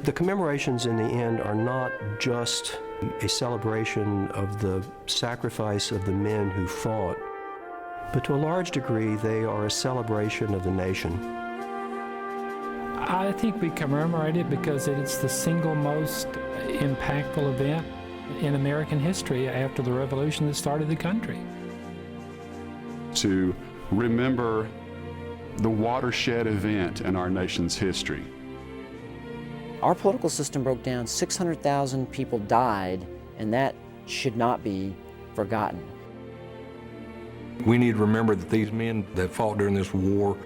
The commemorations in the end are not just a celebration of the sacrifice of the men who fought, but to a large degree they are a celebration of the nation. I think we commemorate it because it's the single most impactful event in American history after the revolution that started the country. To remember the watershed event in our nation's history. Our political system broke down, 600,000 people died, and that should not be forgotten. We need to remember that these men that fought during this war,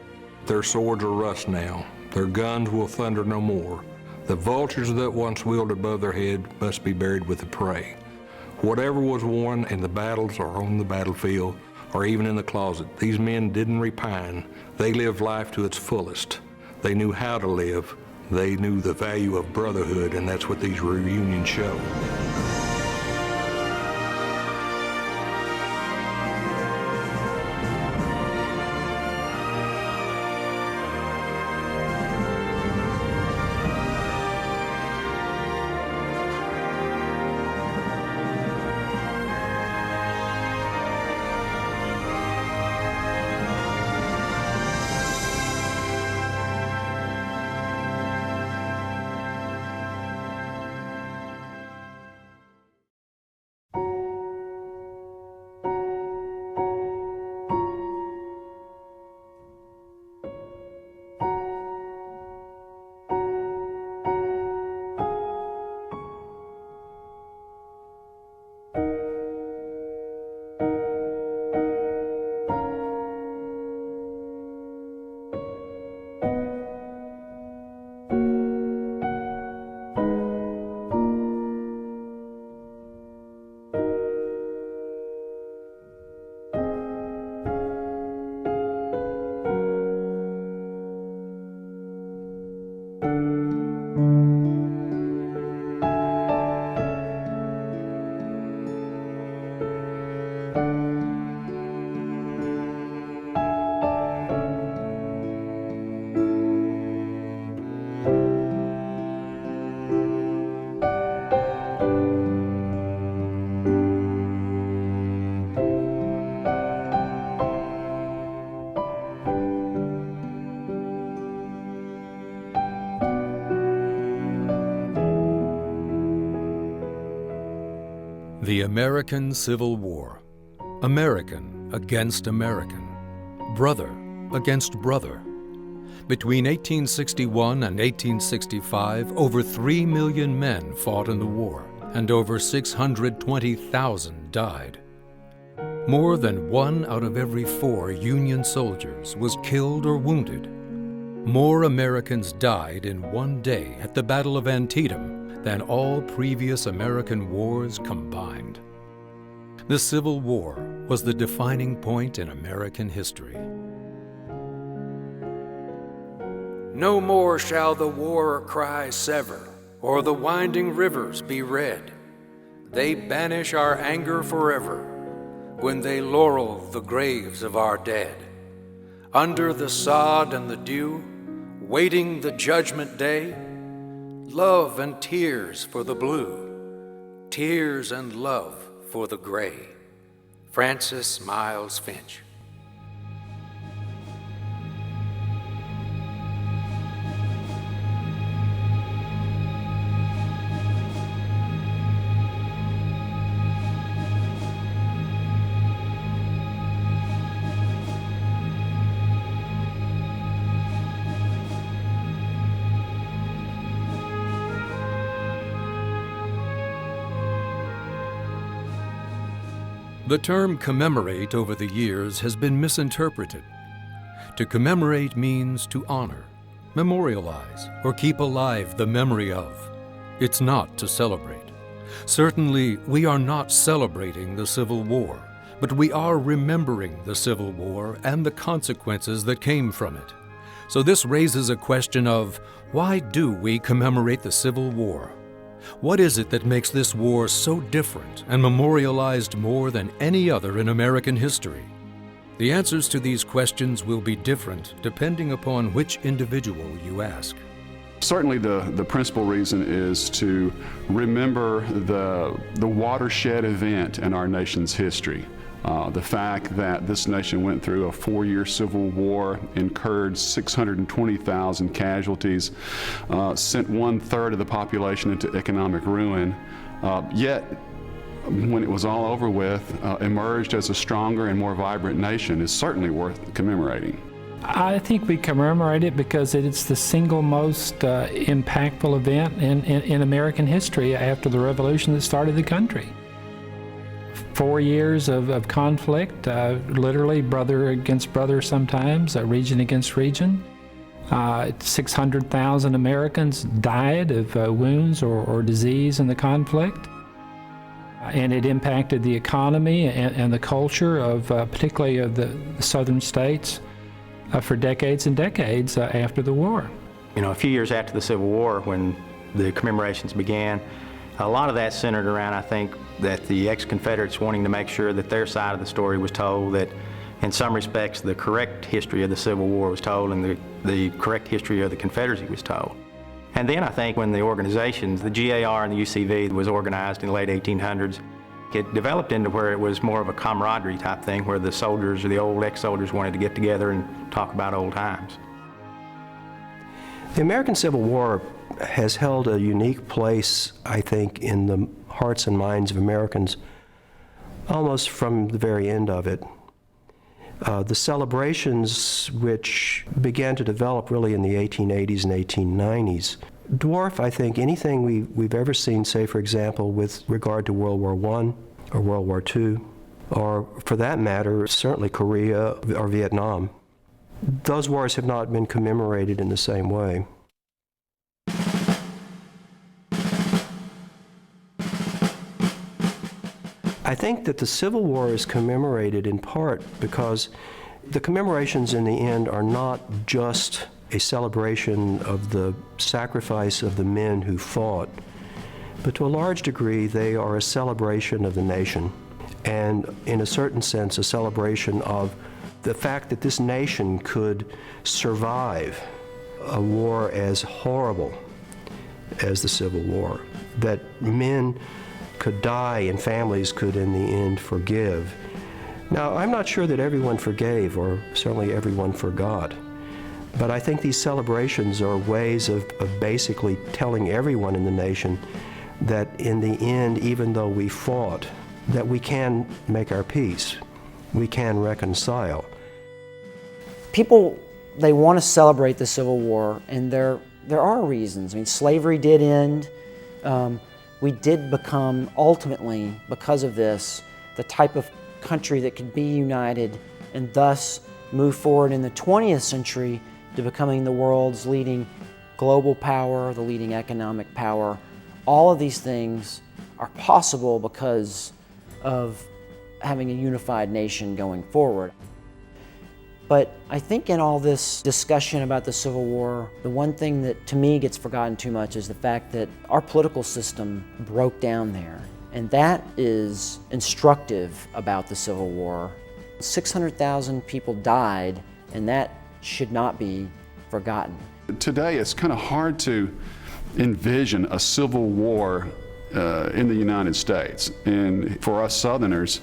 their swords are rust now. Their guns will thunder no more. The vultures that once wheeled above their head must be buried with the prey. Whatever was won in the battles or on the battlefield, or even in the closet, these men didn't repine. They lived life to its fullest. They knew how to live. They knew the value of brotherhood, and that's what these reunions show. The American Civil War. American against American. Brother against brother. Between 1861 and 1865, over 3 million men fought in the war, and over 620,000 died. More than 1 out of every 4 Union soldiers was killed or wounded. More Americans died in one day at the Battle of Antietam than all previous American wars combined. The Civil War was the defining point in American history. No more shall the war cry sever, or the winding rivers be red. They banish our anger forever, when they laurel the graves of our dead. Under the sod and the dew, waiting the judgment day, love and tears for the blue, tears and love for the gray. Francis Miles Finch. The term commemorate over the years has been misinterpreted. To commemorate means to honor, memorialize, or keep alive the memory of. It's not to celebrate. Certainly, we are not celebrating the Civil War, but we are remembering the Civil War and the consequences that came from it. So this raises a question of, why do we commemorate the Civil War? What is it that makes this war so different and memorialized more than any other in American history? The answers to these questions will be different depending upon which individual you ask. Certainly the principal reason is to remember the watershed event in our nation's history. The fact that this nation went through a 4-year civil war, incurred 620,000 casualties, sent 1/3 of the population into economic ruin, yet when it was all over with, emerged as a stronger and more vibrant nation is certainly worth commemorating. I think we commemorate it because it's the single most impactful event in American history after the revolution that started the country. 4 years of conflict, literally brother against brother sometimes, region against region. 600,000 Americans died of wounds or disease in the conflict. And it impacted the economy and the culture of particularly of the southern states for decades and decades after the war. You know, a few years after the Civil War, when the commemorations began, a lot of that centered around, I think, that the ex-Confederates wanting to make sure that their side of the story was told, that in some respects the correct history of the Civil War was told and the correct history of the Confederacy was told. And then I think when the organizations, the GAR and the UCV was organized in the late 1800s, it developed into where it was more of a camaraderie type thing, where the soldiers or the old ex-soldiers wanted to get together and talk about old times. The American Civil War has held a unique place, I think, in the hearts and minds of Americans almost from the very end of it. The celebrations which began to develop really in the 1880s and 1890s dwarf, I think, anything we've ever seen, say, for example, with regard to World War I or World War II, or for that matter, certainly Korea or Vietnam. Those wars have not been commemorated in the same way. I think that the Civil War is commemorated in part because the commemorations in the end are not just a celebration of the sacrifice of the men who fought, but to a large degree they are a celebration of the nation, and in a certain sense a celebration of the fact that this nation could survive a war as horrible as the Civil War, that men could die and families could in the end forgive. Now, I'm not sure that everyone forgave, or certainly everyone forgot, but I think these celebrations are ways of basically telling everyone in the nation that in the end, even though we fought, that we can make our peace, we can reconcile. People, they want to celebrate the Civil War, and there are reasons. I mean, slavery did end. We did become, ultimately, because of this, the type of country that could be united and thus move forward in the 20th century to becoming the world's leading global power, the leading economic power. All of these things are possible because of having a unified nation going forward. But I think in all this discussion about the Civil War, the one thing that to me gets forgotten too much is the fact that our political system broke down there. And that is instructive about the Civil War. 600,000 people died, and that should not be forgotten. Today, it's kind of hard to envision a civil war in the United States. And for us Southerners,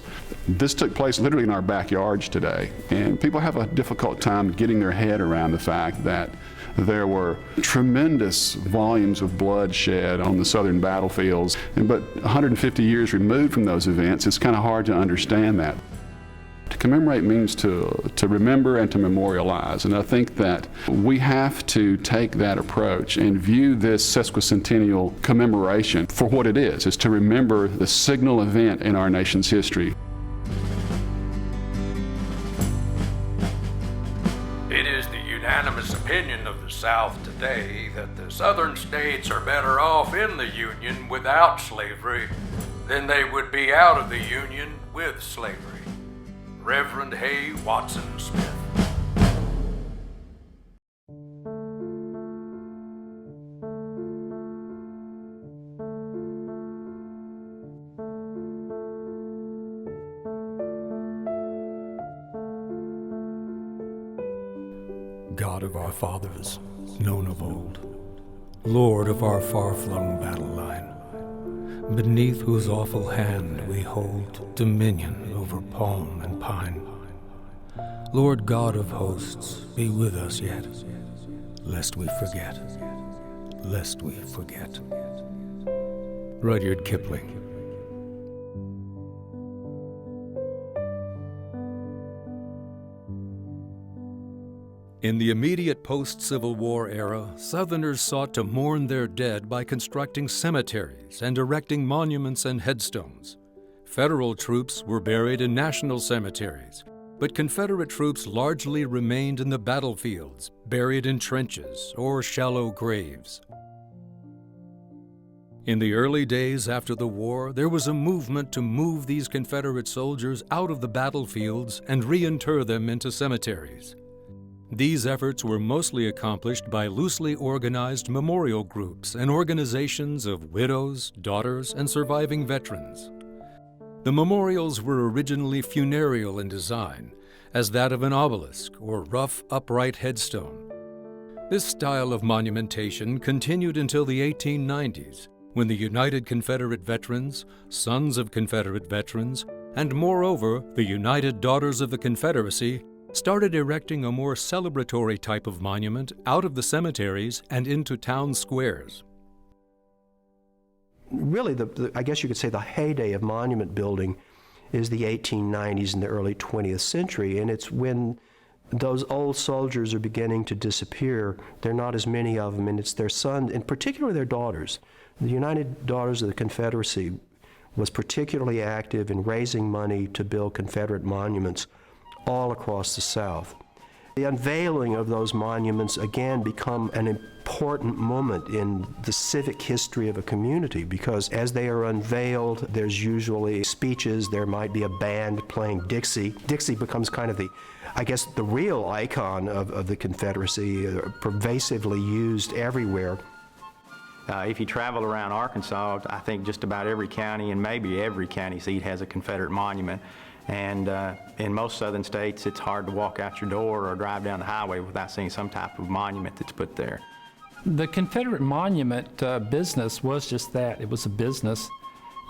this took place literally in our backyards today. And people have a difficult time getting their head around the fact that there were tremendous volumes of blood shed on the Southern battlefields. But 150 years removed from those events, it's kind of hard to understand that. To commemorate means to remember and to memorialize, and I think that we have to take that approach and view this sesquicentennial commemoration for what it is to remember the signal event in our nation's history. It is the unanimous opinion of the South today that the Southern states are better off in the Union without slavery than they would be out of the Union with slavery. Reverend Hay Watson Smith. God of our fathers, known of old, Lord of our far-flung battle line, beneath whose awful hand we hold dominion over palm and pine. Lord God of hosts, be with us yet, lest we forget, lest we forget. Rudyard Kipling. In the immediate post-Civil War era, Southerners sought to mourn their dead by constructing cemeteries and erecting monuments and headstones. Federal troops were buried in national cemeteries, but Confederate troops largely remained in the battlefields, buried in trenches or shallow graves. In the early days after the war, there was a movement to move these Confederate soldiers out of the battlefields and reinter them into cemeteries. These efforts were mostly accomplished by loosely organized memorial groups and organizations of widows, daughters, and surviving veterans. The memorials were originally funereal in design, as that of an obelisk or rough, upright headstone. This style of monumentation continued until the 1890s, when the United Confederate Veterans, Sons of Confederate Veterans, and moreover, the United Daughters of the Confederacy started erecting a more celebratory type of monument out of the cemeteries and into town squares. Really, I guess you could say the heyday of monument building is the 1890s and the early 20th century, and it's when those old soldiers are beginning to disappear. There are not as many of them, and it's their sons, and particularly their daughters. The United Daughters of the Confederacy was particularly active in raising money to build Confederate monuments all across the South. The unveiling of those monuments again become an important moment in the civic history of a community, because as they are unveiled, there's usually speeches, there might be a band playing Dixie. Dixie becomes kind of the real icon of the Confederacy, pervasively used everywhere. If you travel around Arkansas, I think just about every county and maybe every county seat has a Confederate monument. And in most southern states, it's hard to walk out your door or drive down the highway without seeing some type of monument that's put there. The Confederate monument business was just that. It was a business.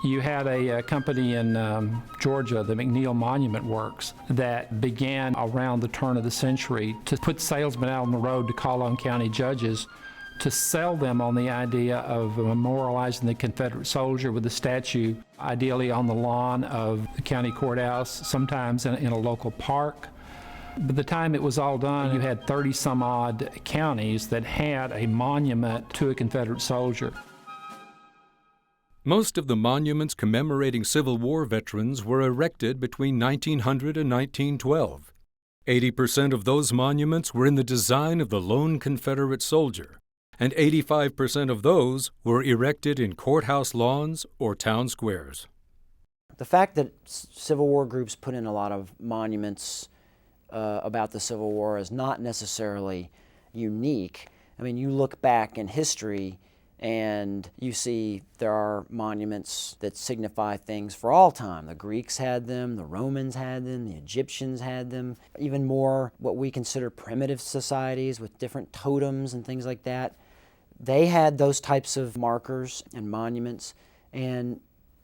You had a company in Georgia, the McNeil Monument Works, that began around the turn of the century to put salesmen out on the road to call on county judges to sell them on the idea of memorializing the Confederate soldier with a statue, ideally on the lawn of the county courthouse, sometimes in a local park. By the time it was all done, you had 30-some-odd counties that had a monument to a Confederate soldier. Most of the monuments commemorating Civil War veterans were erected between 1900 and 1912. 80% of those monuments were in the design of the lone Confederate soldier, and 85% of those were erected in courthouse lawns or town squares. The fact that Civil War groups put in a lot of monuments about the Civil War is not necessarily unique. I mean, you look back in history and you see there are monuments that signify things for all time. The Greeks had them, the Romans had them, the Egyptians had them, even more what we consider primitive societies with different totems and things like that. They had those types of markers and monuments, and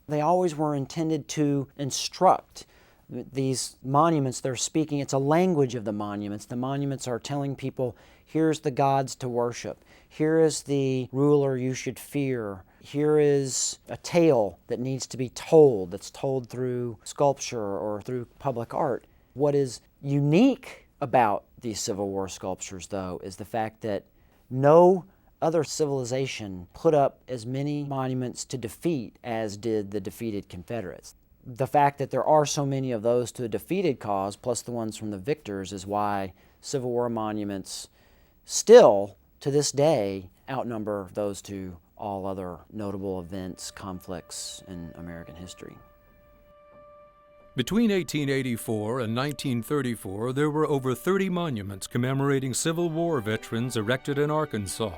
they always were intended to instruct. These monuments, they're speaking, it's a language of the monuments. The monuments are telling people, here's the gods to worship. Here is the ruler you should fear. Here is a tale that needs to be told, that's told through sculpture or through public art. What is unique about these Civil War sculptures, though, is the fact that no other civilization put up as many monuments to defeat as did the defeated Confederates. The fact that there are so many of those to a defeated cause, plus the ones from the victors, is why Civil War monuments still, to this day, outnumber those to all other notable events, conflicts in American history. Between 1884 and 1934, there were over 30 monuments commemorating Civil War veterans erected in Arkansas.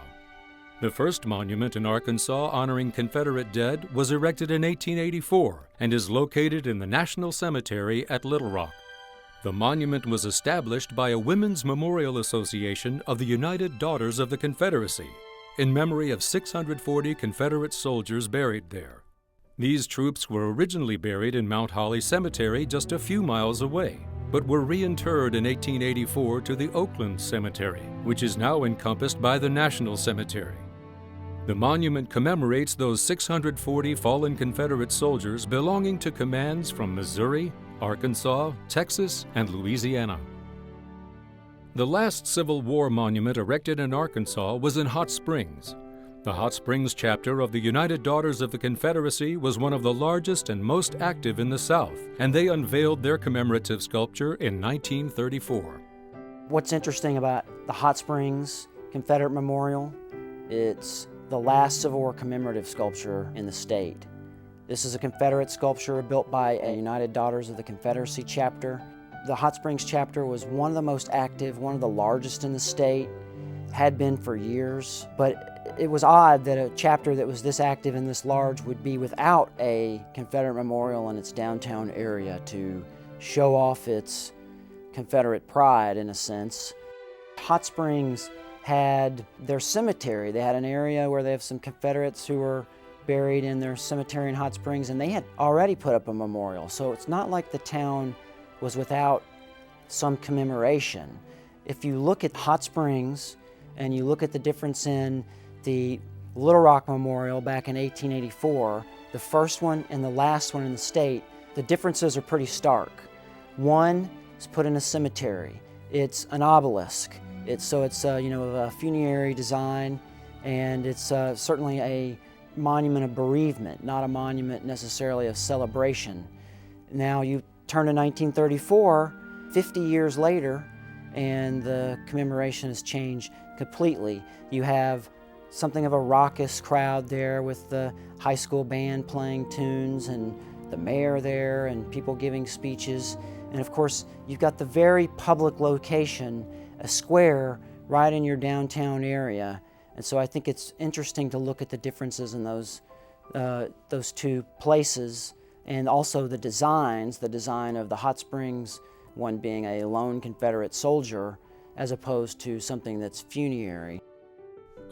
The first monument in Arkansas honoring Confederate dead was erected in 1884 and is located in the National Cemetery at Little Rock. The monument was established by a Women's Memorial Association of the United Daughters of the Confederacy, in memory of 640 Confederate soldiers buried there. These troops were originally buried in Mount Holly Cemetery just a few miles away, but were reinterred in 1884 to the Oakland Cemetery, which is now encompassed by the National Cemetery. The monument commemorates those 640 fallen Confederate soldiers belonging to commands from Missouri, Arkansas, Texas, and Louisiana. The last Civil War monument erected in Arkansas was in Hot Springs. The Hot Springs chapter of the United Daughters of the Confederacy was one of the largest and most active in the South, and they unveiled their commemorative sculpture in 1934. What's interesting about the Hot Springs Confederate Memorial, it's the last Civil War commemorative sculpture in the state. This is a Confederate sculpture built by a United Daughters of the Confederacy chapter. The Hot Springs chapter was one of the most active, one of the largest in the state, had been for years, but it was odd that a chapter that was this active and this large would be without a Confederate memorial in its downtown area to show off its Confederate pride, in a sense. Hot Springs had their cemetery. They had an area where they have some Confederates who were buried in their cemetery in Hot Springs, and they had already put up a memorial. So it's not like the town was without some commemoration. If you look at Hot Springs and you look at the difference in the Little Rock Memorial back in 1884, the first one and the last one in the state, the differences are pretty stark. One is put in a cemetery. It's an obelisk. It's a funerary design, and it's certainly a monument of bereavement, not a monument necessarily of celebration. Now you turn to 1934, 50 years later, and the commemoration has changed completely. You have something of a raucous crowd there with the high school band playing tunes and the mayor there and people giving speeches. And of course, you've got the very public location, a square right in your downtown area. And so I think it's interesting to look at the differences in those two places, and also the designs, the design of the Hot Springs one being a lone Confederate soldier as opposed to something that's funerary.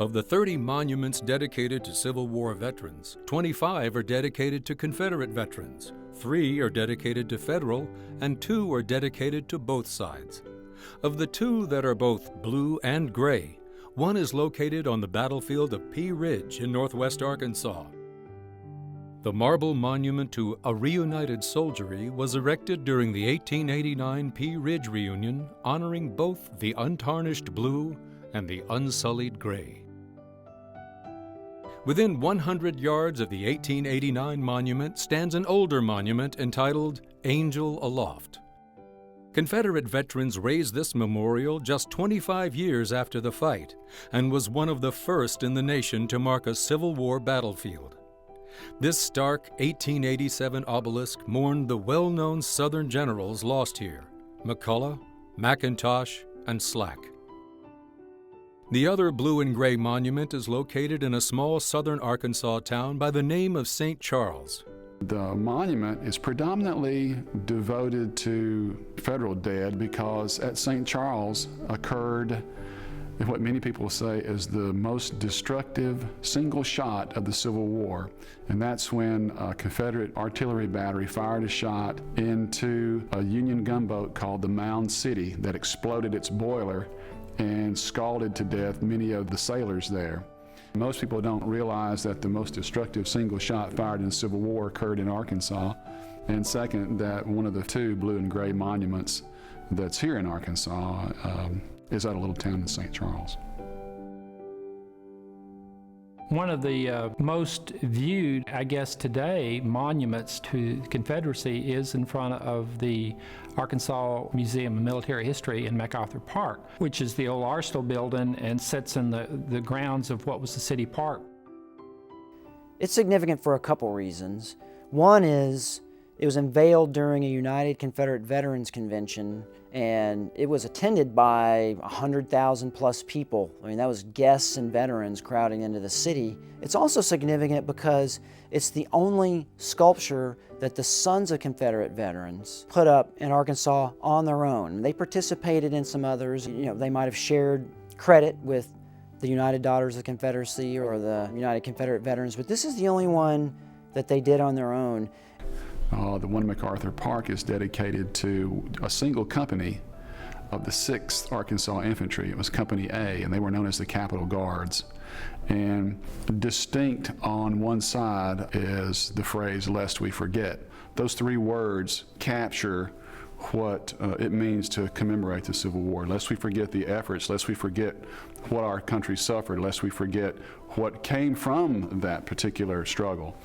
Of the 30 monuments dedicated to Civil War veterans, 25 are dedicated to Confederate veterans, 3 are dedicated to Federal, and 2 are dedicated to both sides. Of the 2 that are both blue and gray, one is located on the battlefield of Pea Ridge in northwest Arkansas. The marble monument to a reunited soldiery was erected during the 1889 Pea Ridge reunion, honoring both the untarnished blue and the unsullied gray. Within 100 yards of the 1889 monument stands an older monument entitled Angel Aloft. Confederate veterans raised this memorial just 25 years after the fight and was one of the first in the nation to mark a Civil War battlefield. This stark 1887 obelisk mourned the well-known Southern generals lost here, McCulloch, McIntosh, and Slack. The other blue and gray monument is located in a small southern Arkansas town by the name of St. Charles. The monument is predominantly devoted to Federal dead because at St. Charles occurred what many people say is the most destructive single shot of the Civil War. And that's when a Confederate artillery battery fired a shot into a Union gunboat called the Mound City that exploded its boiler and scalded to death many of the sailors there. Most people don't realize that the most destructive single shot fired in the Civil War occurred in Arkansas. And second, that one of the 2 blue and gray monuments that's here in Arkansas is at a little town in St. Charles. One of the most viewed, I guess today, monuments to the Confederacy is in front of the Arkansas Museum of Military History in MacArthur Park, which is the old Arsenal building and sits in the grounds of what was the city park. It's significant for a couple reasons. One is it was unveiled during a United Confederate Veterans Convention, and it was attended by 100,000 plus people. I mean, that was guests and veterans crowding into the city. It's also significant because it's the only sculpture that the sons of Confederate veterans put up in Arkansas on their own. They participated in some others. They might have shared credit with the United Daughters of the Confederacy or the United Confederate Veterans, but this is the only one that they did on their own. The one in MacArthur Park is dedicated to a single company of the 6th Arkansas Infantry. It was Company A, and they were known as the Capitol Guards. And distinct on one side is the phrase, "lest we forget." Those 3 words capture what it means to commemorate the Civil War. Lest we forget the efforts, lest we forget what our country suffered, lest we forget what came from that particular struggle,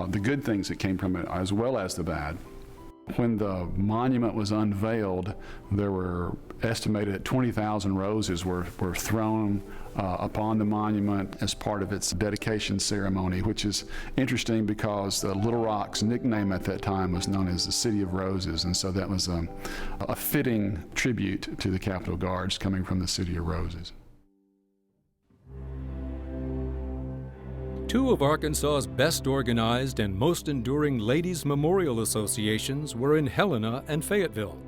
the good things that came from it as well as the bad. When the monument was unveiled, there were estimated that 20,000 roses were thrown upon the monument as part of its dedication ceremony, which is interesting because Little Rock's nickname at that time was known as the City of Roses, and so that was a fitting tribute to the Capitol Guards coming from the City of Roses. 2 of Arkansas's best organized and most enduring ladies' memorial associations were in Helena and Fayetteville.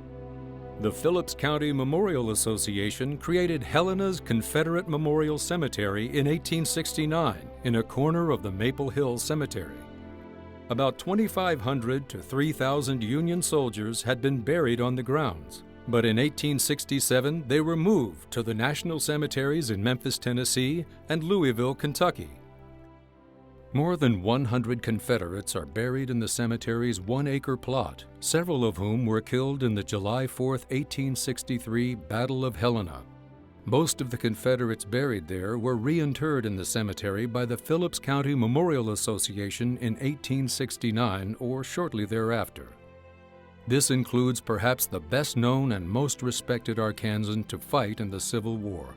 The Phillips County Memorial Association created Helena's Confederate Memorial Cemetery in 1869 in a corner of the Maple Hill Cemetery. About 2,500 to 3,000 Union soldiers had been buried on the grounds, but in 1867 they were moved to the National Cemeteries in Memphis, Tennessee and Louisville, Kentucky. More than 100 Confederates are buried in the cemetery's 1-acre plot, several of whom were killed in the July 4, 1863 Battle of Helena. Most of the Confederates buried there were reinterred in the cemetery by the Phillips County Memorial Association in 1869 or shortly thereafter. This includes perhaps the best-known and most respected Arkansan to fight in the Civil War,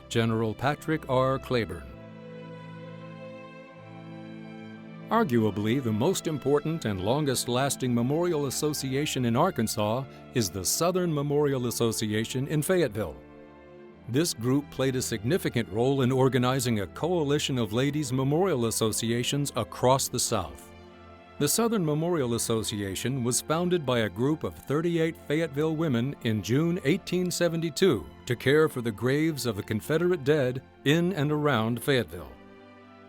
General Patrick R. Claiborne. Arguably, the most important and longest-lasting memorial association in Arkansas is the Southern Memorial Association in Fayetteville. This group played a significant role in organizing a coalition of ladies' memorial associations across the South. The Southern Memorial Association was founded by a group of 38 Fayetteville women in June 1872 to care for the graves of the Confederate dead in and around Fayetteville.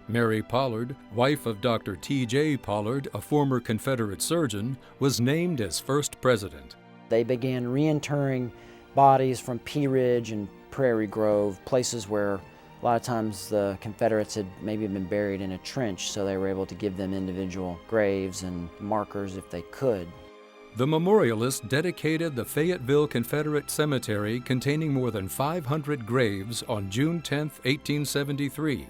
Mary Pollard, wife of Dr. T.J. Pollard, a former Confederate surgeon, was named as first president. They began reinterring bodies from Pea Ridge and Prairie Grove, places where a lot of times the Confederates had maybe been buried in a trench, so they were able to give them individual graves and markers if they could. The memorialists dedicated the Fayetteville Confederate Cemetery containing more than 500 graves on June 10, 1873.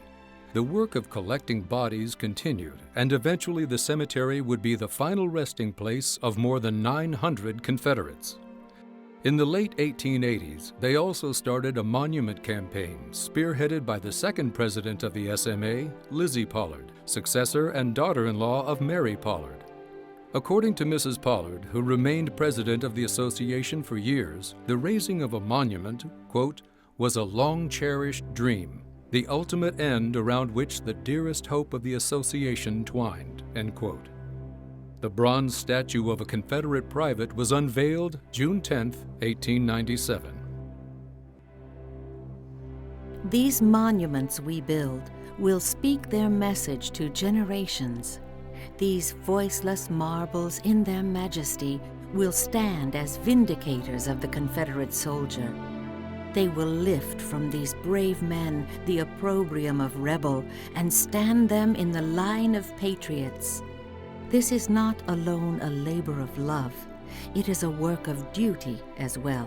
The work of collecting bodies continued, and eventually the cemetery would be the final resting place of more than 900 Confederates. In the late 1880s, they also started a monument campaign spearheaded by the second president of the SMA, Lizzie Pollard, successor and daughter-in-law of Mary Pollard. According to Mrs. Pollard, who remained president of the association for years, the raising of a monument, quote, was a long-cherished dream, the ultimate end around which the dearest hope of the association twined, end quote. The bronze statue of a Confederate private was unveiled June 10, 1897. These monuments we build will speak their message to generations. These voiceless marbles in their majesty will stand as vindicators of the Confederate soldier. They will lift from these brave men the opprobrium of rebel and stand them in the line of patriots. This is not alone a labor of love, it is a work of duty as well.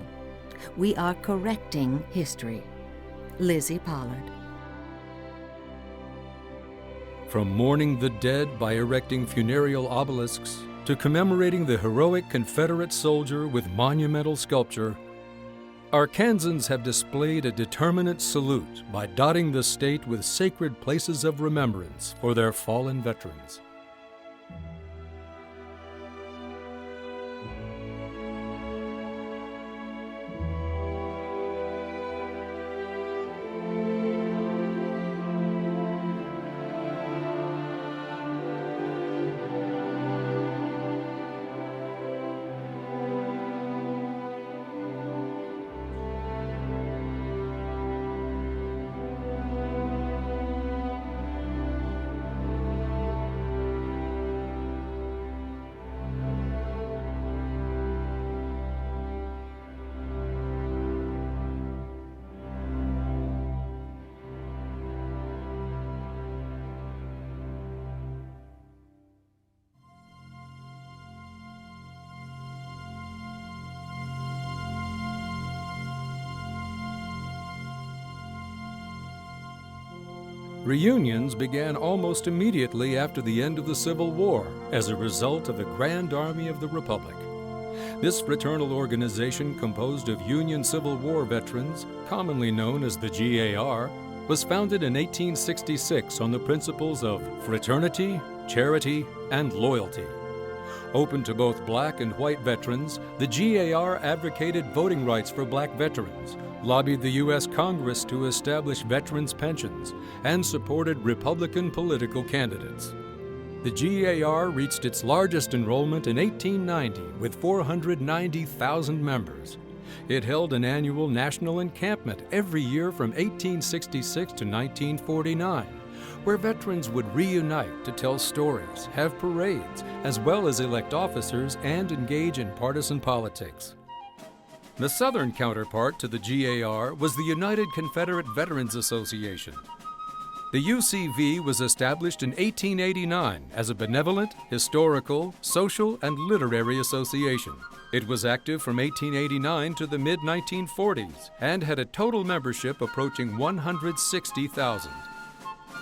We are correcting history. Lizzie Pollard. From mourning the dead by erecting funereal obelisks to commemorating the heroic Confederate soldier with monumental sculpture, Arkansans have displayed a determinate salute by dotting the state with sacred places of remembrance for their fallen veterans. Reunions began almost immediately after the end of the Civil War as a result of the Grand Army of the Republic. This fraternal organization, composed of Union Civil War veterans, commonly known as the GAR, was founded in 1866 on the principles of fraternity, charity, and loyalty. Open to both black and white veterans, the GAR advocated voting rights for black veterans, lobbied the U.S. Congress to establish veterans' pensions, and supported Republican political candidates. The GAR reached its largest enrollment in 1890 with 490,000 members. It held an annual national encampment every year from 1866 to 1949, where veterans would reunite to tell stories, have parades, as well as elect officers and engage in partisan politics. The southern counterpart to the GAR was the United Confederate Veterans Association. The UCV was established in 1889 as a benevolent, historical, social, and literary association. It was active from 1889 to the mid-1940s and had a total membership approaching 160,000.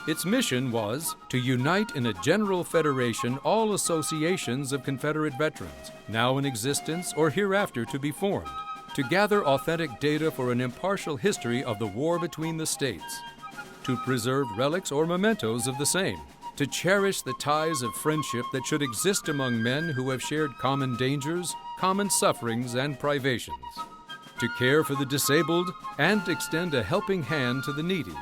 Its mission was to unite in a general federation all associations of Confederate veterans, now in existence or hereafter to be formed, to gather authentic data for an impartial history of the war between the states, to preserve relics or mementos of the same, to cherish the ties of friendship that should exist among men who have shared common dangers, common sufferings, and privations, to care for the disabled and extend a helping hand to the needy,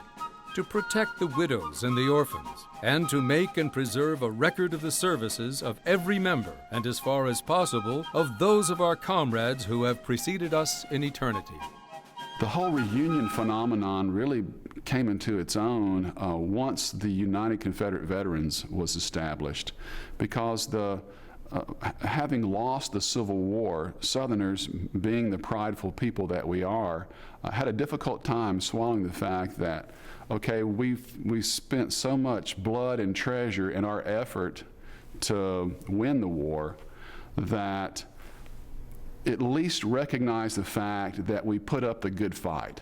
to protect the widows and the orphans, and to make and preserve a record of the services of every member and, as far as possible, of those of our comrades who have preceded us in eternity. The whole reunion phenomenon really came into its own once the United Confederate Veterans was established, because having lost the Civil War, Southerners, being the prideful people that we are, had a difficult time swallowing the fact that, okay, we spent so much blood and treasure in our effort to win the war that at least recognize the fact that we put up the good fight.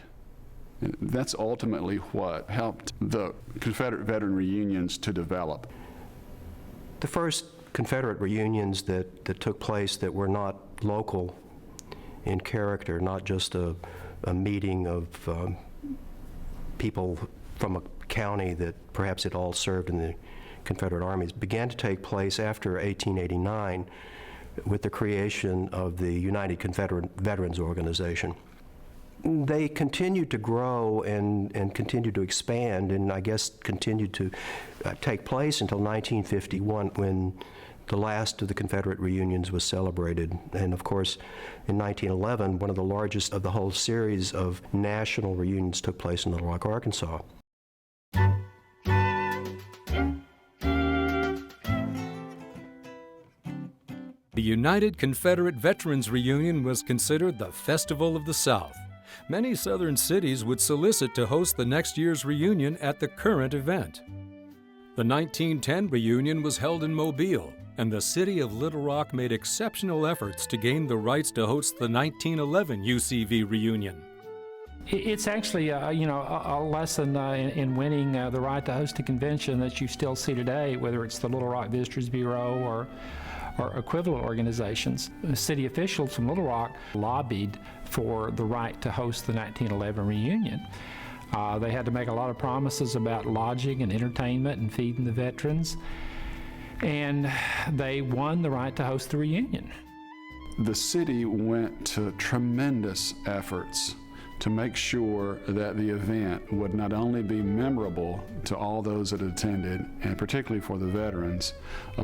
That's ultimately what helped the Confederate veteran reunions to develop. The first Confederate reunions that took place that were not local in character, not just a meeting of people from a county that perhaps had all served in the Confederate armies, began to take place after 1889 with the creation of the United Confederate Veterans Organization. They continued to grow and continued to expand, and I guess continued to take place until 1951, when the last of the Confederate reunions was celebrated. And of course, in 1911, one of the largest of the whole series of national reunions took place in Little Rock, Arkansas. The United Confederate Veterans Reunion was considered the Festival of the South. Many Southern cities would solicit to host the next year's reunion at the current event. The 1910 reunion was held in Mobile, and the city of Little Rock made exceptional efforts to gain the rights to host the 1911 UCV reunion. It's actually, a lesson in winning the right to host a convention that you still see today, whether it's the Little Rock Visitors Bureau or equivalent organizations. City officials from Little Rock lobbied for the right to host the 1911 reunion. They had to make a lot of promises about lodging and entertainment and feeding the veterans, and they won the right to host the reunion. The city went to tremendous efforts to make sure that the event would not only be memorable to all those that attended, and particularly for the veterans,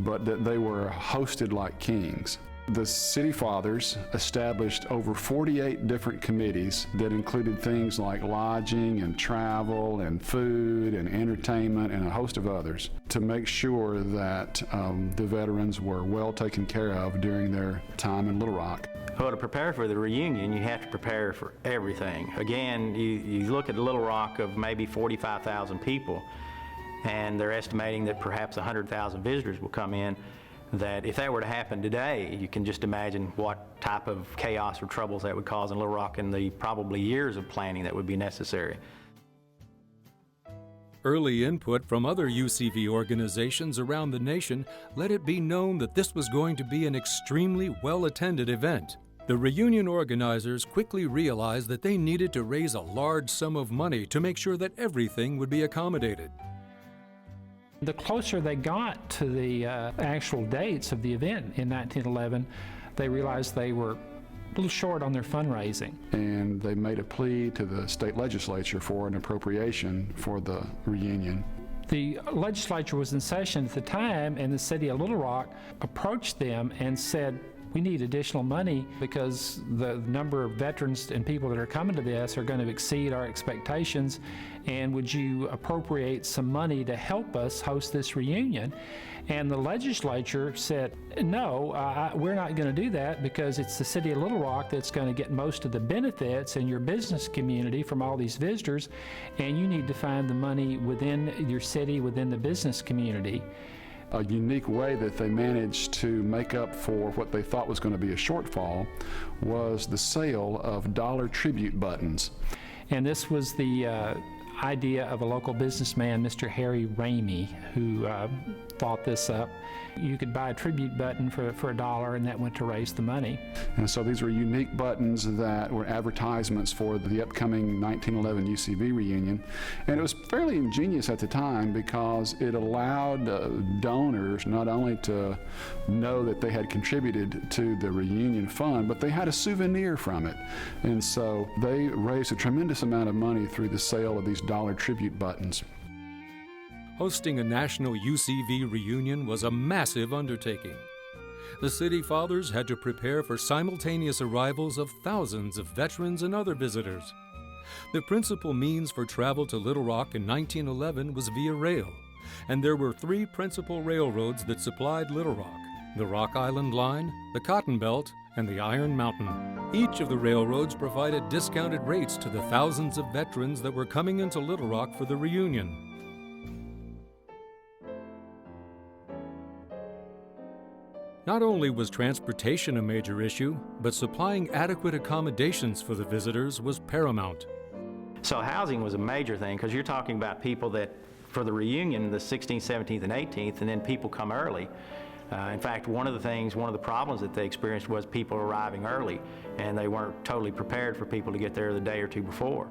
but that they were hosted like kings. The City Fathers established over 48 different committees that included things like lodging and travel and food and entertainment and a host of others to make sure that the veterans were well taken care of during their time in Little Rock. Well, to prepare for the reunion, you have to prepare for everything. Again, you look at Little Rock of maybe 45,000 people, and they're estimating that perhaps 100,000 visitors will come in. That if that were to happen today, you can just imagine what type of chaos or troubles that would cause in Little Rock and the probably years of planning that would be necessary. Early input from other UCV organizations around the nation let it be known that this was going to be an extremely well-attended event. The reunion organizers quickly realized that they needed to raise a large sum of money to make sure that everything would be accommodated. The closer they got to the actual dates of the event in 1911, they realized they were a little short on their fundraising. And they made a plea to the state legislature for an appropriation for the reunion. The legislature was in session at the time, and the city of Little Rock approached them and said, we need additional money because the number of veterans and people that are coming to this are going to exceed our expectations, and would you appropriate some money to help us host this reunion? And the legislature said, no, we're not going to do that because it's the city of Little Rock that's going to get most of the benefits in your business community from all these visitors, and you need to find the money within your city, within the business community. A unique way that they managed to make up for what they thought was going to be a shortfall was the sale of dollar tribute buttons. And this was the idea of a local businessman, Mr. Harry Ramey, who thought this up. You could buy a tribute button for $1, and that went to raise the money. And so these were unique buttons that were advertisements for the upcoming 1911 UCV reunion. And it was fairly ingenious at the time because it allowed donors not only to know that they had contributed to the reunion fund, but they had a souvenir from it. And so they raised a tremendous amount of money through the sale of these dollar tribute buttons. Hosting a national UCV reunion was a massive undertaking. The City Fathers had to prepare for simultaneous arrivals of thousands of veterans and other visitors. The principal means for travel to Little Rock in 1911 was via rail, and there were 3 principal railroads that supplied Little Rock: the Rock Island Line, the Cotton Belt, and the Iron Mountain. Each of the railroads provided discounted rates to the thousands of veterans that were coming into Little Rock for the reunion. Not only was transportation a major issue, but supplying adequate accommodations for the visitors was paramount. So housing was a major thing, because you're talking about people that, for the reunion, the 16th, 17th, and 18th, and then people come early. In fact, one of the problems that they experienced was people arriving early, and they weren't totally prepared for people to get there the day or two before.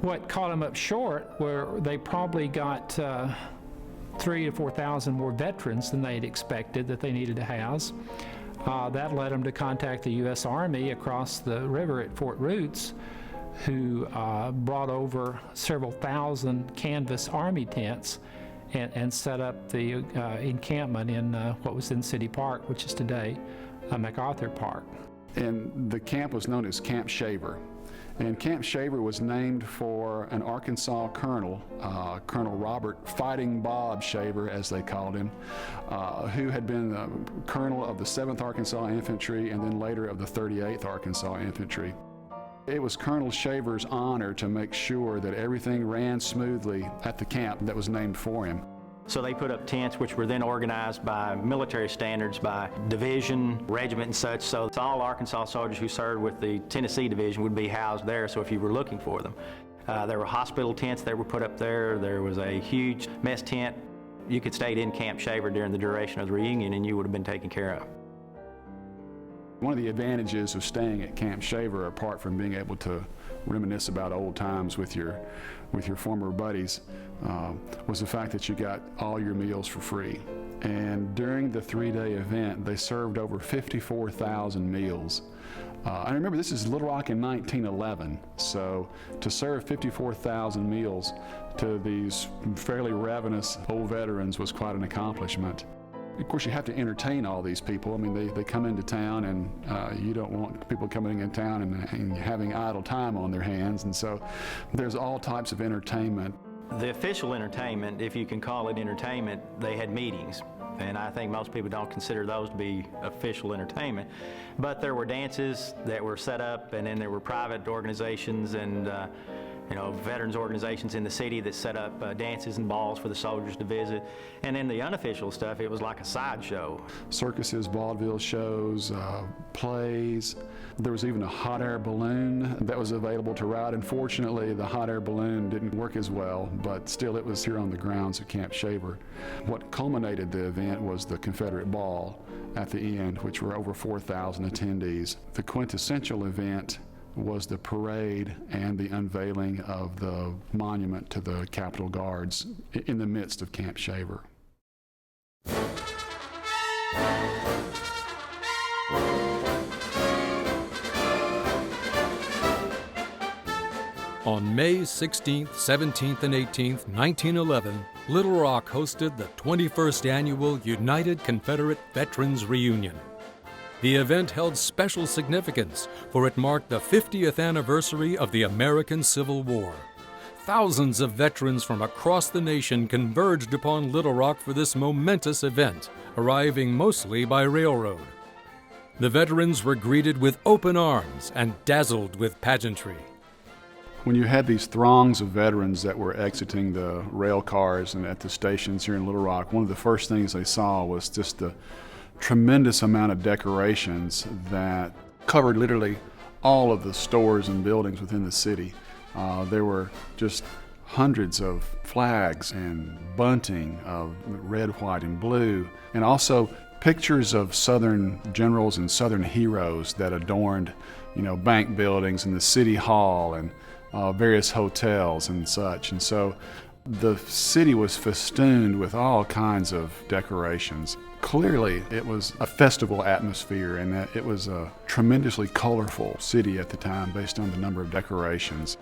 What caught them up short were they probably got 3,000 to 4,000 more veterans than they had expected that they needed to house. That led them to contact the U.S. Army across the river at Fort Roots, who brought over several thousand canvas Army tents and set up the encampment in what was in City Park, which is today MacArthur Park. And the camp was known as Camp Shaver. And Camp Shaver was named for an Arkansas colonel, Colonel Robert Fighting Bob Shaver, as they called him, who had been the colonel of the 7th Arkansas Infantry and then later of the 38th Arkansas Infantry. It was Colonel Shaver's honor to make sure that everything ran smoothly at the camp that was named for him. So they put up tents, which were then organized by military standards, by division, regiment, and such. So all Arkansas soldiers who served with the Tennessee Division would be housed there, so if you were looking for them. There were hospital tents that were put up there. There was a huge mess tent. You could stay in Camp Shaver during the duration of the reunion, and you would have been taken care of. One of the advantages of staying at Camp Shaver, apart from being able to reminisce about old times with your former buddies, was the fact that you got all your meals for free. And during the 3-day event, they served over 54,000 meals. And remember, this is Little Rock in 1911, so to serve 54,000 meals to these fairly ravenous old veterans was quite an accomplishment. Of course, you have to entertain all these people. I mean, they come into town, and you don't want people coming in town and having idle time on their hands, and so there's all types of entertainment. The official entertainment, if you can call it entertainment, they had meetings, and I think most people don't consider those to be official entertainment. But there were dances that were set up, and then there were private organizations, and veterans organizations in the city that set up dances and balls for the soldiers to visit. And then the unofficial stuff, it was like a sideshow. Circuses, vaudeville shows, plays. There was even a hot air balloon that was available to ride. Unfortunately, the hot air balloon didn't work as well, but still it was here on the grounds of Camp Shaver. What culminated the event was the Confederate Ball at the end, which were over 4,000 attendees. The quintessential event was the parade and the unveiling of the monument to the Capitol Guards in the midst of Camp Shaver. On May 16th, 17th, and 18th, 1911, Little Rock hosted the 21st Annual United Confederate Veterans Reunion. The event held special significance, for it marked the 50th anniversary of the American Civil War. Thousands of veterans from across the nation converged upon Little Rock for this momentous event, arriving mostly by railroad. The veterans were greeted with open arms and dazzled with pageantry. When you had these throngs of veterans that were exiting the rail cars and at the stations here in Little Rock, one of the first things they saw was just the tremendous amount of decorations that covered literally all of the stores and buildings within the city. There were just hundreds of flags and bunting of red, white, and blue, and also pictures of Southern generals and Southern heroes that adorned, bank buildings and the city hall and various hotels and such. And so the city was festooned with all kinds of decorations. Clearly, it was a festival atmosphere, and that it was a tremendously colorful city at the time based on the number of decorations.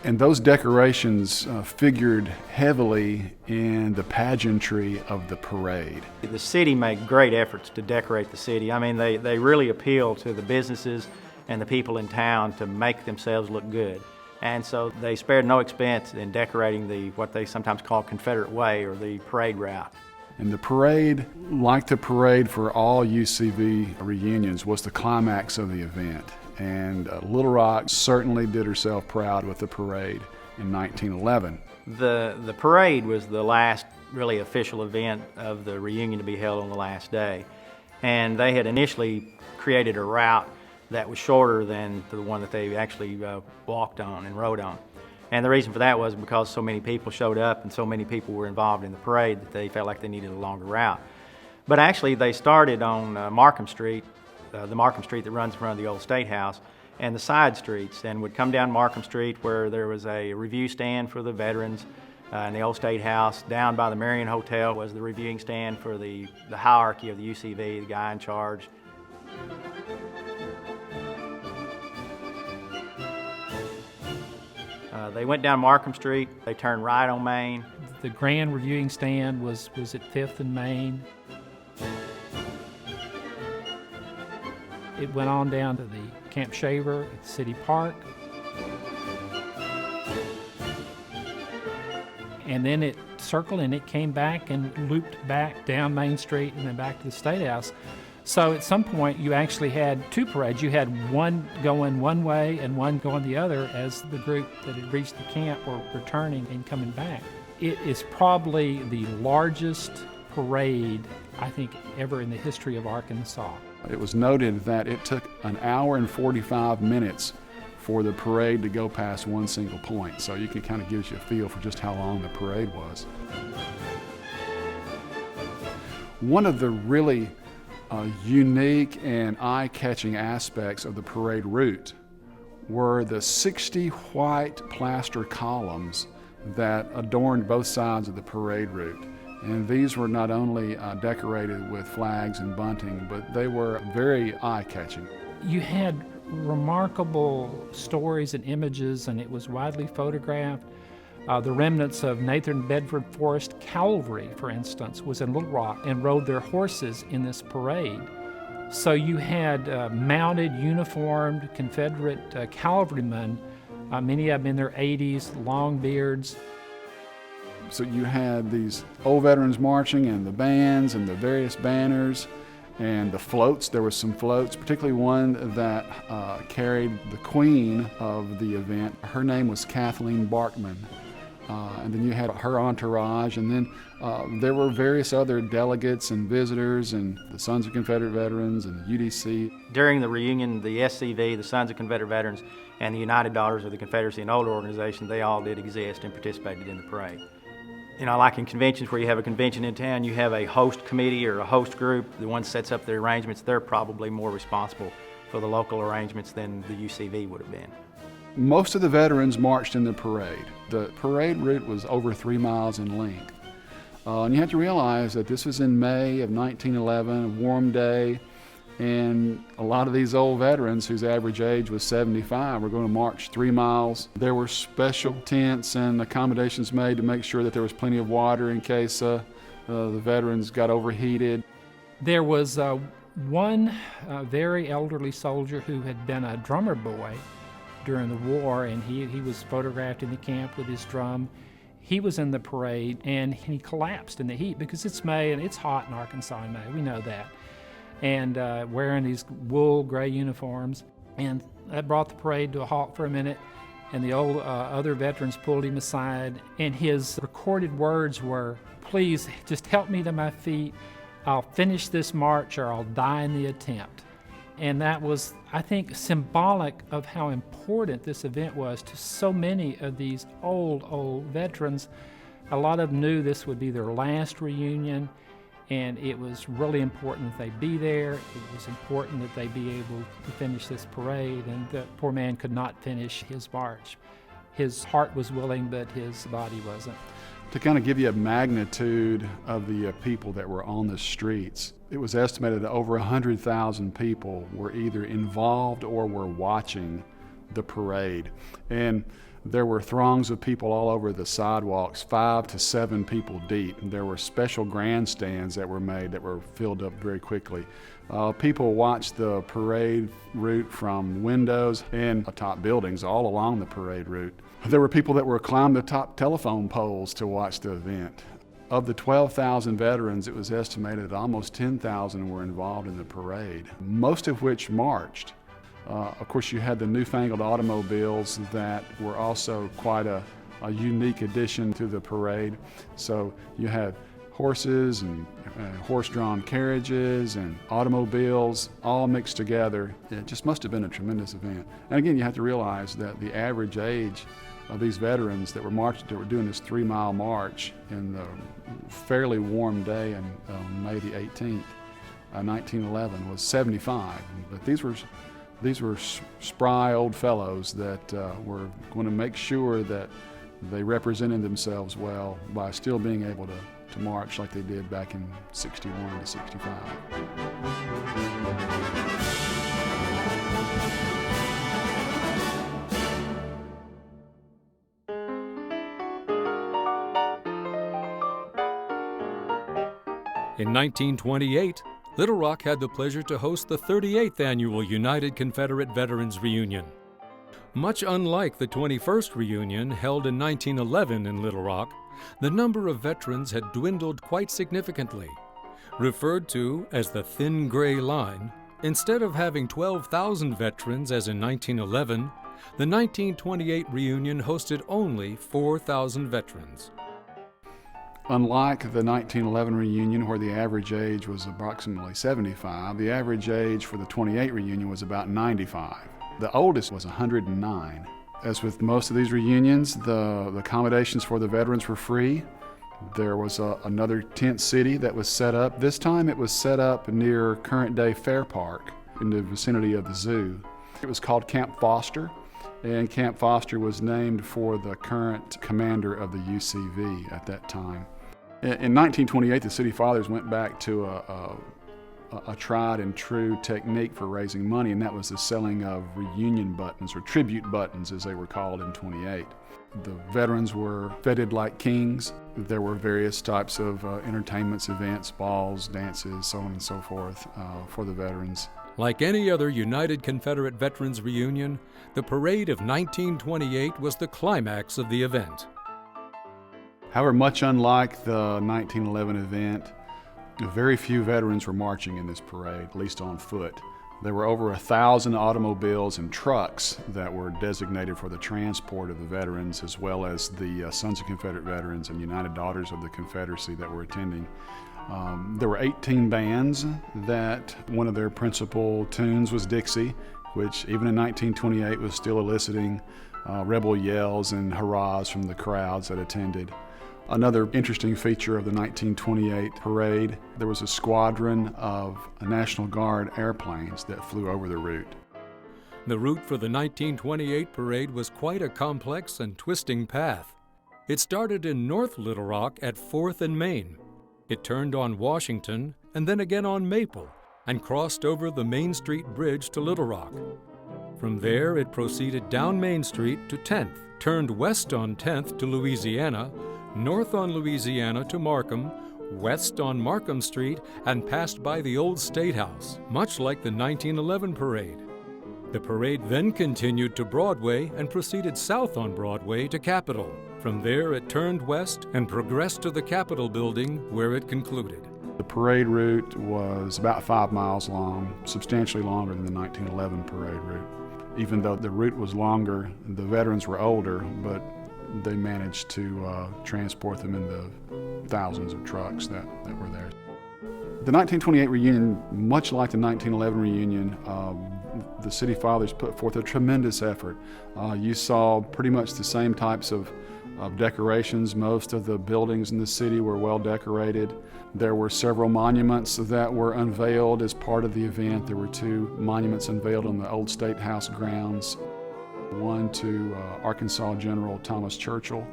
And those decorations figured heavily in the pageantry of the parade. The city made great efforts to decorate the city. I mean, they really appeal to the businesses and the people in town to make themselves look good. And so they spared no expense in decorating what they sometimes call Confederate Way, or the parade route. And the parade, like the parade for all UCV reunions, was the climax of the event. And Little Rock certainly did herself proud with the parade in 1911. The parade was the last really official event of the reunion to be held on the last day. And they had initially created a route that was shorter than the one that they actually walked on and rode on. And the reason for that was because so many people showed up and so many people were involved in the parade that they felt like they needed a longer route. But actually they started on Markham Street, the Markham Street that runs in front of the old State House, and the side streets, and would come down Markham Street where there was a review stand for the veterans in the old State House. Down by the Marion Hotel was the reviewing stand for the hierarchy of the UCV, the guy in charge. They went down Markham Street, they turned right on Main. The grand reviewing stand was at 5th and Main. It went on down to the Camp Shaver at City Park. And then it circled and it came back and looped back down Main Street and then back to the State House. So at some point you actually had two parades. You had one going one way and one going the other as the group that had reached the camp were returning and coming back. It is probably the largest parade, I think, ever in the history of Arkansas. It was noted that it took an hour and 45 minutes for the parade to go past one single point. So you can kind of give you a feel for just how long the parade was. One of the really unique and eye-catching aspects of the parade route were the 60 white plaster columns that adorned both sides of the parade route. And these were not only decorated with flags and bunting, but they were very eye-catching. You had remarkable stories and images, and it was widely photographed. The remnants of Nathan Bedford Forrest Cavalry, for instance, was in Little Rock and rode their horses in this parade. So you had mounted, uniformed Confederate cavalrymen, many of them in their 80s, long beards. So you had these old veterans marching and the bands and the various banners, And the floats, there were some floats, particularly one that carried the queen of the event. Her name was Kathleen Barkman. And then you had her entourage, and then there were various other delegates and visitors and the Sons of Confederate Veterans and the UDC. During the reunion, the SCV, the Sons of Confederate Veterans, and the United Daughters of the Confederacy, an older organization, they all did exist and participated in the parade. You know, like in conventions where you have a convention in town, you have a host committee or a host group. The one sets up the arrangements, they're probably more responsible for the local arrangements than the UCV would have been. Most of the veterans marched in the parade. The parade route was over 3 miles in length. And you have to realize that this was in May of 1911, a warm day, and a lot of these old veterans whose average age was 75 were going to march 3 miles. There were special tents and accommodations made to make sure that there was plenty of water in case the veterans got overheated. There was one very elderly soldier who had been a drummer boy during the war, and he was photographed in the camp with his drum. He was in the parade, and he collapsed in the heat because it's May and it's hot in Arkansas in May, we know that. And wearing these wool gray uniforms. And that brought the parade to a halt for a minute, and the old other veterans pulled him aside, and his recorded words were, "Please just help me to my feet. I'll finish this march or I'll die in the attempt." And that was, I think, symbolic of how important this event was to so many of these old veterans. A lot of them knew this would be their last reunion, and it was really important that they be there. It was important that they be able to finish this parade, and the poor man could not finish his march. His heart was willing, but his body wasn't. To kind of give you a magnitude of the people that were on the streets, it was estimated that over 100,000 people were either involved or were watching the parade. And there were throngs of people all over the sidewalks, 5 to 7 people deep. And there were special grandstands that were made that were filled up very quickly. People watched the parade route from windows and atop buildings all along the parade route. There were people that were climbing the top telephone poles to watch the event. Of the 12,000 veterans, it was estimated that almost 10,000 were involved in the parade, most of which marched. Of course, you had the newfangled automobiles that were also quite a unique addition to the parade. So you had horses and horse-drawn carriages and automobiles all mixed together. It just must have been a tremendous event. And again, you have to realize that the average age of these veterans that were doing this 3-mile march in the fairly warm day on May the 18th, 1911 was 75. But these were spry old fellows that were going to make sure that they represented themselves well by still being able to march like they did back in 61 to 65. In 1928, Little Rock had the pleasure to host the 38th Annual United Confederate Veterans Reunion. Much unlike the 21st reunion held in 1911 in Little Rock, the number of veterans had dwindled quite significantly. Referred to as the Thin Gray Line, instead of having 12,000 veterans as in 1911, the 1928 reunion hosted only 4,000 veterans. Unlike the 1911 reunion, where the average age was approximately 75, the average age for the 28 reunion was about 95. The oldest was 109. As with most of these reunions, the accommodations for the veterans were free. There was another tent city that was set up. This time it was set up near current-day Fair Park in the vicinity of the zoo. It was called Camp Foster, and Camp Foster was named for the current commander of the UCV at that time. In 1928, the City Fathers went back to a tried and true technique for raising money, and that was the selling of reunion buttons, or tribute buttons as they were called in 28. The veterans were feted like kings. There were various types of entertainments, events, balls, dances, so on and so forth for the veterans. Like any other United Confederate Veterans reunion, the parade of 1928 was the climax of the event. However, much unlike the 1911 event, Very few veterans were marching in this parade, at least on foot. There were over 1,000 automobiles and trucks that were designated for the transport of the veterans, as well as the Sons of Confederate Veterans and United Daughters of the Confederacy that were attending. There were 18 bands that one of their principal tunes was Dixie, which even in 1928 was still eliciting rebel yells and hurrahs from the crowds that attended. Another interesting feature of the 1928 parade, there was a squadron of National Guard airplanes that flew over the route. The route for the 1928 parade was quite a complex and twisting path. It started in North Little Rock at 4th and Main. It turned on Washington and then again on Maple and crossed over the Main Street Bridge to Little Rock. From there, it proceeded down Main Street to 10th, turned west on 10th to Louisiana, north on Louisiana to Markham, west on Markham Street, and passed by the old State House, much like the 1911 parade. The parade then continued to Broadway and proceeded south on Broadway to Capitol. From there, it turned west and progressed to the Capitol building, where it concluded. The parade route was about 5 miles long, substantially longer than the 1911 parade route. Even though the route was longer, the veterans were older, but they managed to transport them in the thousands of trucks that were there. The 1928 reunion, much like the 1911 reunion, the City Fathers put forth a tremendous effort. You saw pretty much the same types of decorations. Most of the buildings in the city were well decorated. There were several monuments that were unveiled as part of the event. There were 2 monuments unveiled on the old State House grounds. One to Arkansas General Thomas Churchill,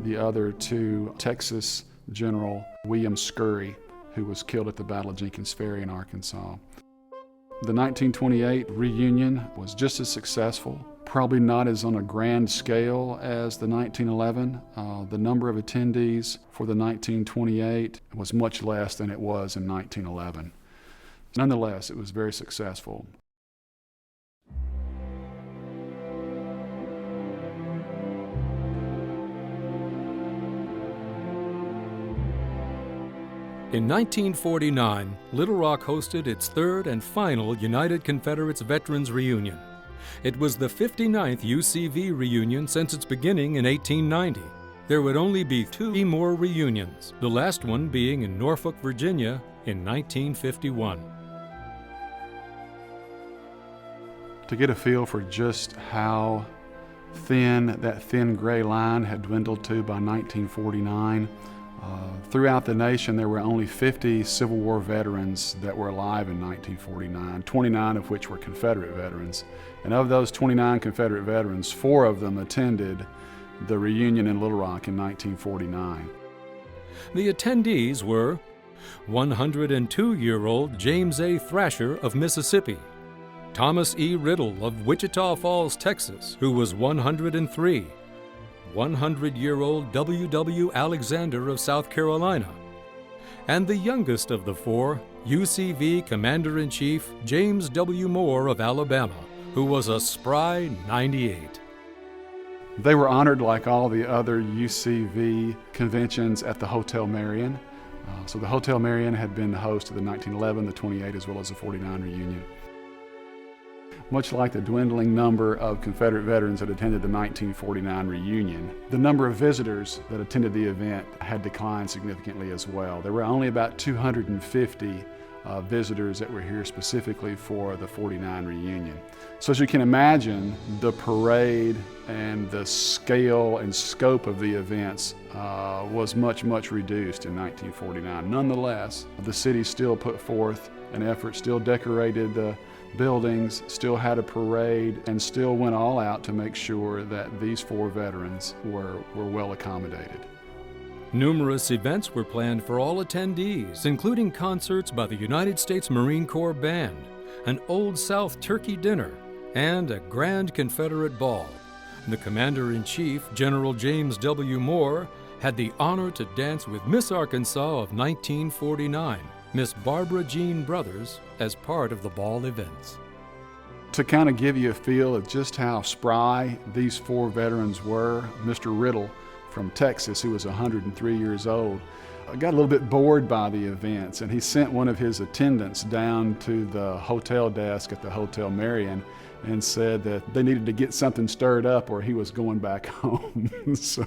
the other to Texas General William Scurry, who was killed at the Battle of Jenkins Ferry in Arkansas. The 1928 reunion was just as successful, probably not as on a grand scale as the 1911. The number of attendees for the 1928 was much less than it was in 1911. Nonetheless, it was very successful. In 1949, Little Rock hosted its 3rd and final United Confederates Veterans Reunion. It was the 59th UCV reunion since its beginning in 1890. There would only be 2 more reunions, the last one being in Norfolk, Virginia in 1951. To get a feel for just how thin that thin gray line had dwindled to by 1949, throughout the nation, there were only 50 Civil War veterans that were alive in 1949, 29 of which were Confederate veterans. And of those 29 Confederate veterans, 4 of them attended the reunion in Little Rock in 1949. The attendees were 102-year-old James A. Thrasher of Mississippi, Thomas E. Riddle of Wichita Falls, Texas, who was 103, 100-year-old W.W. Alexander of South Carolina, and the youngest of the 4, UCV Commander-in-Chief James W. Moore of Alabama, who was a spry 98. They were honored like all the other UCV conventions at the Hotel Marion. So the Hotel Marion had been the host of the 1911, the 28, as well as the 49 reunion. Much like the dwindling number of Confederate veterans that attended the 1949 reunion, the number of visitors that attended the event had declined significantly as well. There were only about 250 visitors that were here specifically for the 49 reunion. So as you can imagine, the parade and the scale and scope of the events was much reduced in 1949. Nonetheless, the city still put forth an effort, still decorated the buildings, still had a parade, and still went all out to make sure that these 4 veterans were well accommodated. Numerous events were planned for all attendees, including concerts by the United States Marine Corps Band, an Old South turkey dinner, and a grand Confederate ball. The Commander-in-Chief, General James W. Moore, had the honor to dance with Miss Arkansas of 1949, Miss Barbara Jean Brothers, as part of the ball events. To kind of give you a feel of just how spry these 4 veterans were, Mr. Riddle, from Texas who was 103 years old got a little bit bored by the events, and he sent one of his attendants down to the hotel desk at the Hotel Marion and said that they needed to get something stirred up or he was going back home. So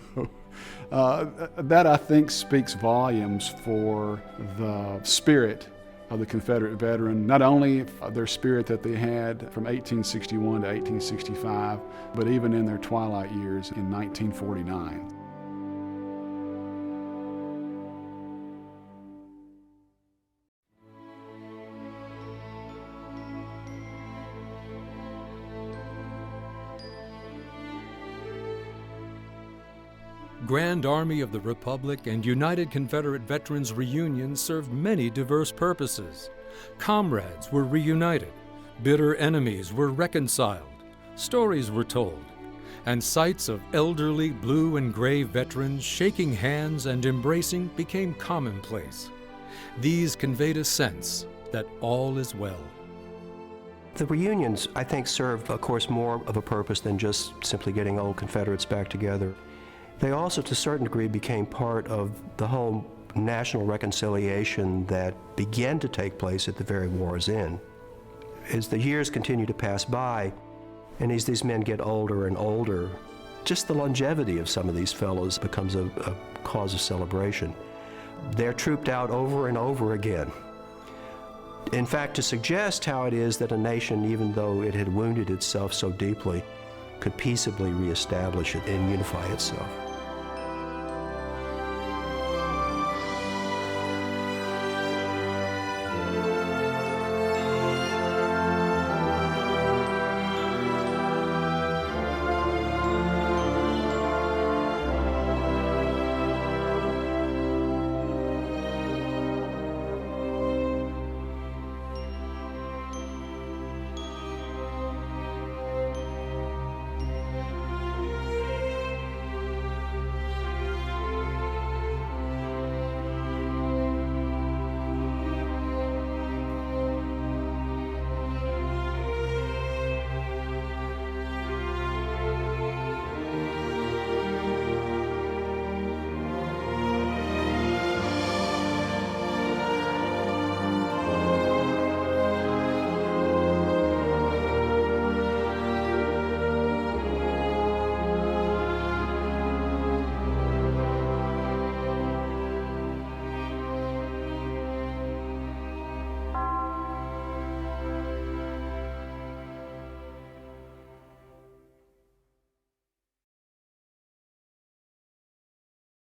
that, I think, speaks volumes for the spirit of the Confederate veteran, not only their spirit that they had from 1861 to 1865, but even in their twilight years in 1949. Grand Army of the Republic and United Confederate Veterans reunions served many diverse purposes. Comrades were reunited, bitter enemies were reconciled, stories were told, and sights of elderly blue and gray veterans shaking hands and embracing became commonplace. These conveyed a sense that all is well. The reunions, I think, served, of course, more of a purpose than just simply getting old Confederates back together. They also, to a certain degree, became part of the whole national reconciliation that began to take place at the very war's end. As the years continue to pass by, and as these men get older and older, just the longevity of some of these fellows becomes a cause of celebration. They're trooped out over and over again. In fact, to suggest how it is that a nation, even though it had wounded itself so deeply, could peaceably reestablish it and unify itself.